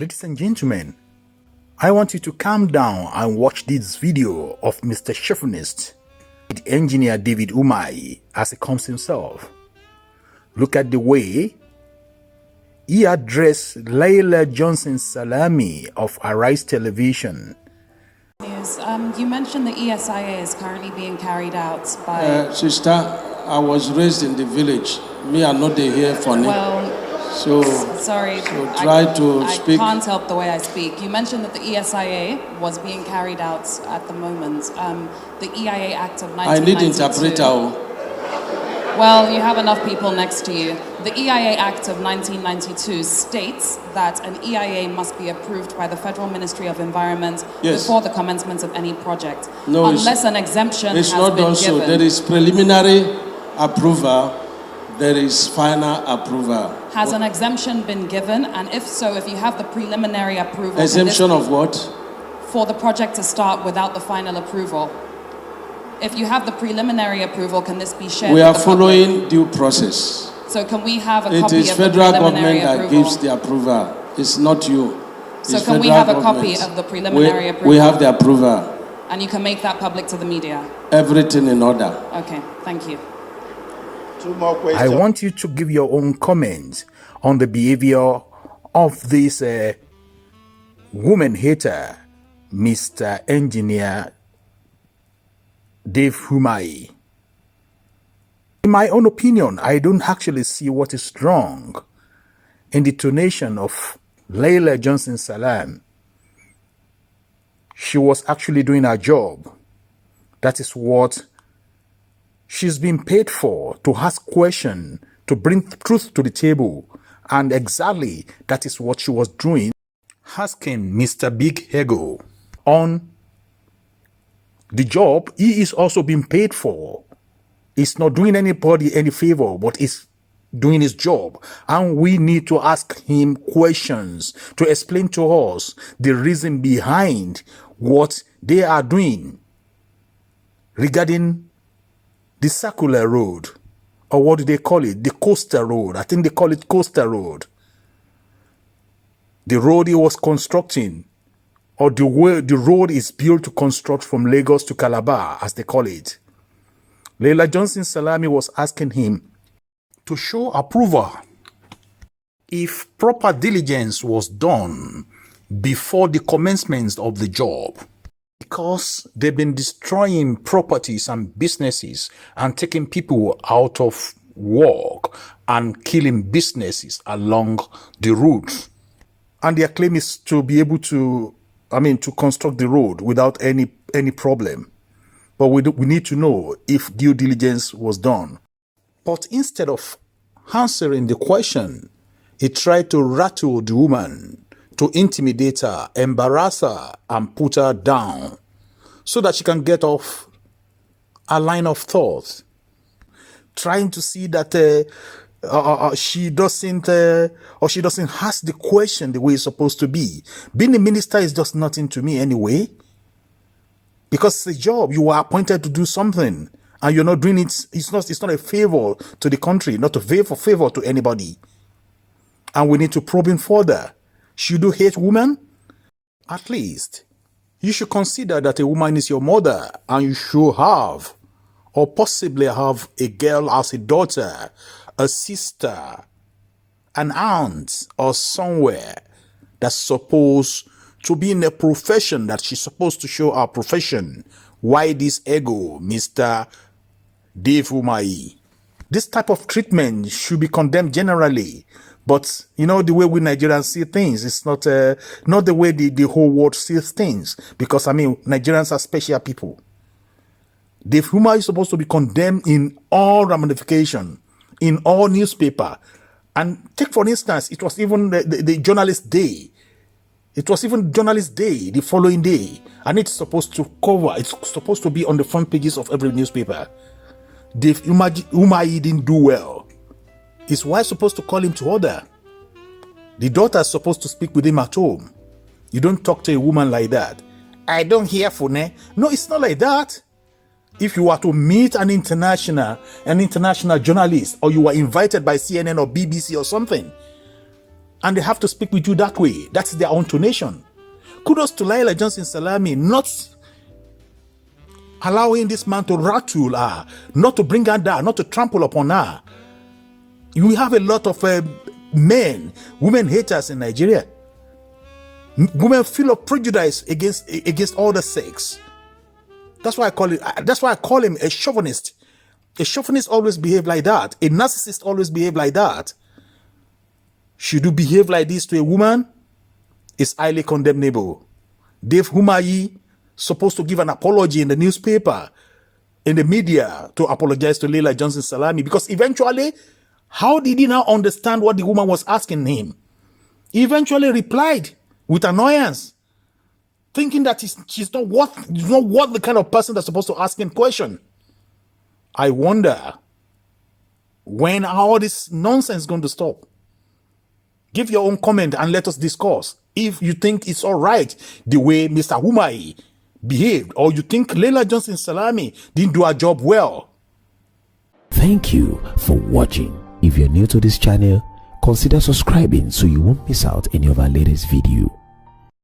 Ladies and gentlemen, I want you to calm down and watch this video of Mr. Chauvinist, engineer David Umahi, as he comes himself. Look at the way he addressed Laila Johnson's Salami of Arise Television. News. You mentioned the ESIA is currently being carried out by... Sister, I was raised in the village. Me, I'm not here for me. Well, sorry, try to speak. I can't help the way I speak. You mentioned that the ESIA was being carried out at the moment. The EIA Act of 1992. I need interpreter. Well, you have enough people next to you. The EIA Act of 1992 states that an EIA must be approved by the Federal Ministry of Environment before the commencement of any project. No, unless an exemption has been given. So there is preliminary approval, there is final approval. Has an exemption been given? And if so, if you have the preliminary approval... Exemption of what? For the project to start without the final approval. If you have the preliminary approval, can this be shared? We are following due process. So can we have a copy of the preliminary approval? It is federal government that approval? gives the approval. It's not you. So can we have a copy of the preliminary approval? We have the approval. And you can make that public to the media? Everything in order. Okay, thank you. Two more questions. I want you to give your own comments on the behavior of this woman hater, Mr. Engineer Dave Umahi. In my own opinion, I don't actually see what is wrong in the donation of Laila Johnson Salam. She was actually doing her job. That is what she's been paid for, to ask questions, to bring truth to the table. And exactly that is what she was doing, asking Mr. Big Ego on the job he is also being paid for. He's not doing anybody any favor, but he's doing his job. And we need to ask him questions to explain to us the reason behind what they are doing regarding the circular road, or what do they call it? The coastal road. I think they call it coastal road. The road he was constructing, or the way the road is built to construct from Lagos to Calabar, as they call it. Laila Johnson Salami was asking him to show approval if proper diligence was done before the commencement of the job, because they've been destroying properties and businesses and taking people out of work and killing businesses along the route. And their claim is to be able to construct the road without any problem. But we need to know if due diligence was done. But instead of answering the question, he tried to rattle the woman, to intimidate her, embarrass her, and put her down so that she can get off a line of thought. Trying to see that she doesn't ask the question the way it's supposed to be. Being a minister is just nothing to me anyway, because it's a job. You are appointed to do something, and you're not doing it. It's not a favor to the country, not a favor to anybody. And we need to probe in further. Should you hate women? At least you should consider that a woman is your mother, and you should have, or possibly have, a girl as a daughter, a sister, an aunt, or somewhere that's supposed to be in a profession that she's supposed to show her profession. Why this ego, Mr. Dave Umahi? This type of treatment should be condemned generally. But, the way we Nigerians see things, it's not the way the whole world sees things. Because, Nigerians are special people. Dave Umahi is supposed to be condemned in all ramifications, in all newspaper. And take, for instance, it was even the journalist day. It was even journalist day the following day. And it's supposed to be on the front pages of every newspaper. Dave Umahi didn't do well. His wife supposed to call him to order. The daughter is supposed to speak with him at home. You don't talk to a woman like that. I don't hear Fune. No, it's not like that. If you are to meet an international journalist, or you are invited by CNN or BBC or something, And they have to speak with you that way. That's their own donation. Kudos to Laila Johnson Salami, not allowing this man to rattle her, not to bring her down, not to trample upon her. You have a lot of women haters in Nigeria. Women feel of prejudice against all the sex. That's why I call him a chauvinist. A chauvinist always behave like that. A narcissist always behave like that. Should you behave like this to a woman? It's highly condemnable. Dave Umahi supposed to give an apology in the newspaper, in the media, to apologize to Laila Johnson Salami, because eventually, how did he now understand what the woman was asking him? He eventually replied with annoyance, thinking that she's not worth the kind of person that's supposed to ask him question. I wonder when all this nonsense is going to stop. Give your own comment and let us discuss. If you think it's all right the way Mr. Umahi behaved, or you think Laila Johnson Salami didn't do her job well. Thank you for watching. If you're new to this channel, consider subscribing so you won't miss out any of our latest video.